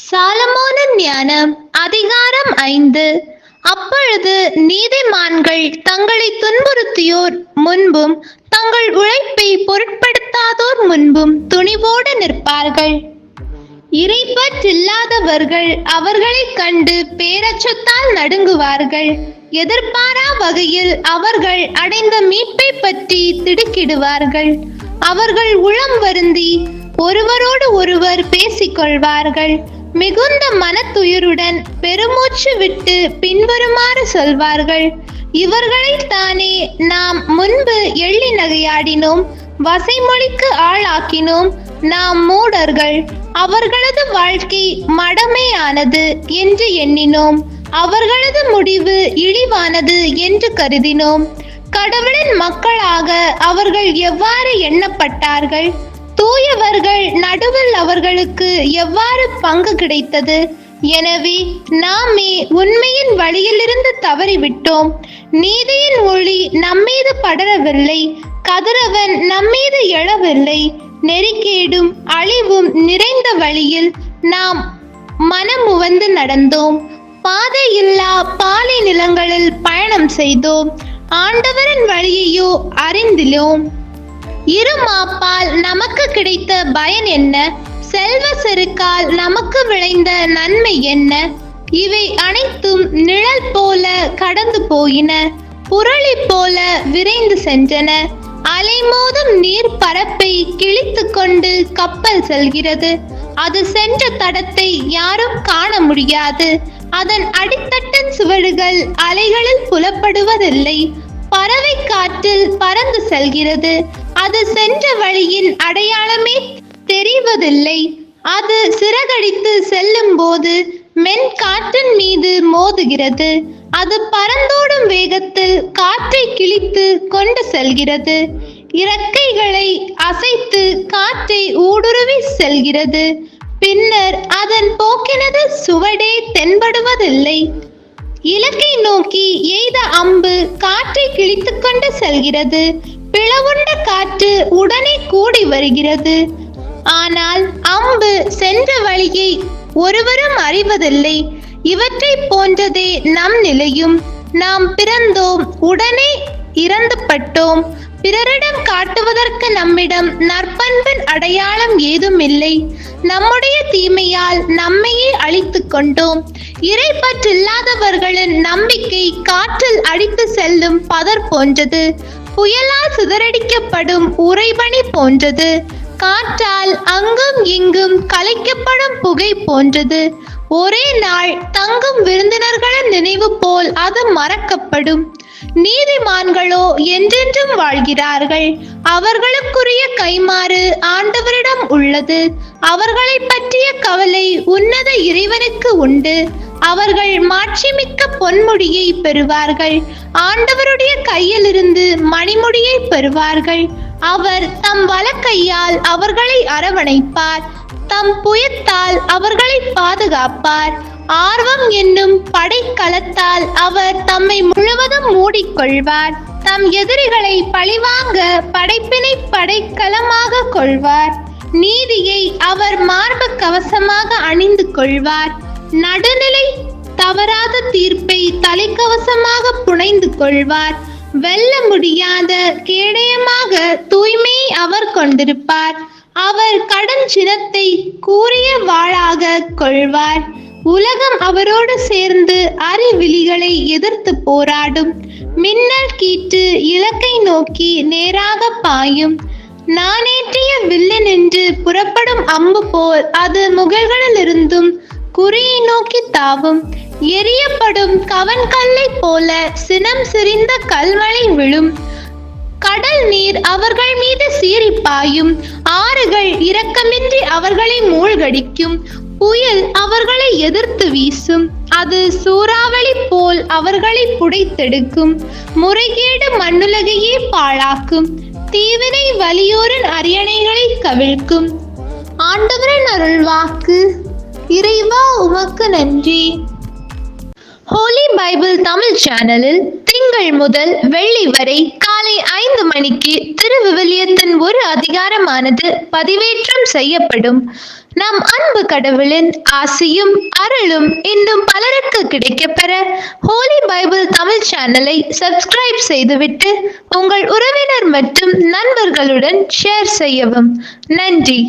சாலமோனின் ஞானம் அதிகாரம் 5. அப்பொழுது நீதிமான்கள் தங்களை துன்புறுத்தியோர் முன்பும் தங்கள் உழைப்பை பொருட்படுத்தாதோர் முன்பும் துணிவோடு நிற்பார்கள். இறைப்பற்றில்லாதவர்கள் அவர்களைக் கண்டு பேரச்சத்தால் நடுங்குவார்கள். எதிர்பாரா வகையில் அவர்கள் அடைந்த மீட்பை பற்றி திடுக்கிடுவார்கள். அவர்கள் உளம் வருந்தி ஒருவரோடு ஒருவர் பேசிக்கொள்வார்கள். மிகுந்த மனத்துயருடன் பெருமூச்சு விட்டு பின்வருமாறு சொல்வார்கள்: இவர்களைத்தானே நாம் முன்பு எள்ளி நகையாடினோம், வசைமொழிக்கு ஆளாக்கினோம். நாம் மூடர்கள், அவர்களது வாழ்க்கை மடமையானது என்று எண்ணினோம். அவர்களது முடிவு இழிவானது என்று கருதினோம். கடவுளின் மக்களாக அவர்கள் எவ்வாறு எண்ணப்பட்டார்கள்? தூயவர்கள் நடுவில் அவர்களுக்கு எவ்வாறு பங்கு கிடைத்தது? எனவே நாமே உண்மையின் வழியிலிருந்து தவறிவிட்டோம். நீதியின் ஒளி நம்மீது படரவில்லை. கதிரவன் நம்மீது எழவில்லை. நெறிக்கேடும் அழிவும் நிறைந்த வழியில் நாம் மனமுவந்து நடந்தோம். பாதையில்லா பாலை நிலங்களில் பயணம் செய்தோம். ஆண்டவரின் வழியையோ அறிந்திலோம். இருமாப்பால் நமக்கு கிடைத்த பயன் என்ன? செல்வ செருக்கால் நமக்கு விளைந்த நன்மை என்ன? இவை அனைத்தும் நிழல் போல கடந்து போயின, புரளி போல விரைந்து சென்றன. அலைமோதும் நீர் பரப்பை கிழித்து கொண்டு கப்பல் செல்கிறது. அது சென்ற தடத்தை யாரும் காண முடியாது. அதன் அடித்தட்டின் சுவடுகள் அலைகளில் புலப்படுவதில்லை. பறவை காற்றில் பறந்து செல்கிறது. அது சென்ற வழியின் அடையாளமே தெரிவதில்லை. அது சிறகடித்து செல்லும் போது மென் காற்றின் மீது மோதுகிறது. அது பறந்தோடும் வேகத்தில் காற்றை கிழித்து கொண்டு செல்கிறது. இறக்கைகளை அசைத்து காற்றை ஊடுருவி செல்கிறது. பின்னர் அதன் போக்கினது சுவடே தென்படுவதில்லை. இலக்கை நோக்கி எய்த அம்பு காற்றை கிழித்து கொண்டு செல்கிறது. பிளவுண்ட காற்று உடனே கூடி வருகிறது. ஆனால் அம்பு சென்ற வழியை ஒருவரும் அறிவதில்லை. இவற்றை போன்றதே நம் நிலையும். நாம் பிறந்தோம், உடனே இறந்துபட்டோம். பிறரிடம் காட்டுவதற்கு நம்மிடம் நற்பண்பின் அடையாளம் ஏதும் இல்லை. நம்முடைய தீமையால் நம்மையே அழித்து கொண்டோம். இறைப்பற்றில்லாதவர்களின் நம்பிக்கை காற்றில் அடித்து செல்லும் பதர் போன்றது. புயலால் சிதறடிக்கப்படும் உறைபனி போன்றது. காற்றால் அங்கும் இங்கும் கலைக்கப்படும் புகை போன்றது. ஒரே நாள் தங்கும் விருந்தினர்களின் நினைவு போல் அது மறக்கப்படும். நீதிமான்களோ என்றென்றும் வாழ்கிறார்கள். அவர்களுக்குரிய கைமாறு ஆண்டவரிடம் உள்ளது. அவர்களை பற்றிய கவலை உன்னத இறைவனுக்கு உண்டு. அவர்கள் மாட்சிமிக்க பொன்முடியை பெறுவார்கள். ஆண்டவருடைய கையிலிருந்து மணிமுடியை பெறுவார்கள். அவர் தம் வலக்கையால் அவர்களை அரவணைப்பார். தம் புயத்தால் அவர்களை பாதுகாப்பார். ஆர்வம் என்னும் படைக்கலத்தால் அவர் தம்மை முழுவதும் மூடிக்கொள்வார். தம் எதிரிகளை பழிவாங்க படைப்பினை படைக்கலமாக கொள்வார். நீதியை அவர் மார்பு கவசமாக அணிந்து கொள்வார். நடுநிலை தவறாத தீர்ப்பை தலைக்கவசமாக புனைந்து கொள்வார். வெல்ல முடியாத கேடயமாக தூய்மையை அவர் கொண்டிருப்பார். அவர் கடும் சினத்தை கூரிய வாளாக கொள்வார். உலகம் அவரோடு சேர்ந்து அறிவிலிகளை எதிர்த்து போராடும். மின்னல் கீற்று இலக்கை நோக்கி நேராக பாயும். நானேற்றிய வில்லினின்று புறப்படும் அம்பு போல் அது முகல்களிலிருந்தும் குறியை நோக்கி தாவும். எரியப்படும் கவன்கல்லை போல சினம் சிரிந்த கல்மழை விழும். கடல் நீர் அவர்கள் மீது சீறி பாயும். ஆறுகள் இரக்கமின்றி அவர்களை மூழ்கடிக்கும். புயல் அவர்களை எதிர்த்து வீசும். அது சூறாவளி போல் அவர்களை புடைத்தெடுக்கும். முறைகேடு மண்ணுலகையே பாழாக்கும். தீவினை வலியோரின் அரியணைகளை கவிழ்க்கும். ஆண்டவரின் அருள்வாக்கு. இறைவா உமக்கு நன்றி. ஹோலி பைபிள் தமிழ் சேனலில் திங்கள் திங்கள் முதல் வெள்ளி வரை காலை 5 மணிக்கு திருவிவிலியத்தின் ஒரு அதிகாரமானது பதிவேற்றம் செய்யப்படும். நம் அன்பு கடவுளின் ஆசியும் அருளும் இன்னும் பலருக்கு கிடைக்கப்பெற ஹோலி பைபிள் தமிழ் சேனலை சப்ஸ்கிரைப் செய்துவிட்டு உங்கள் உறவினர் மற்றும் நண்பர்களுடன் ஷேர் செய்யவும். நன்றி.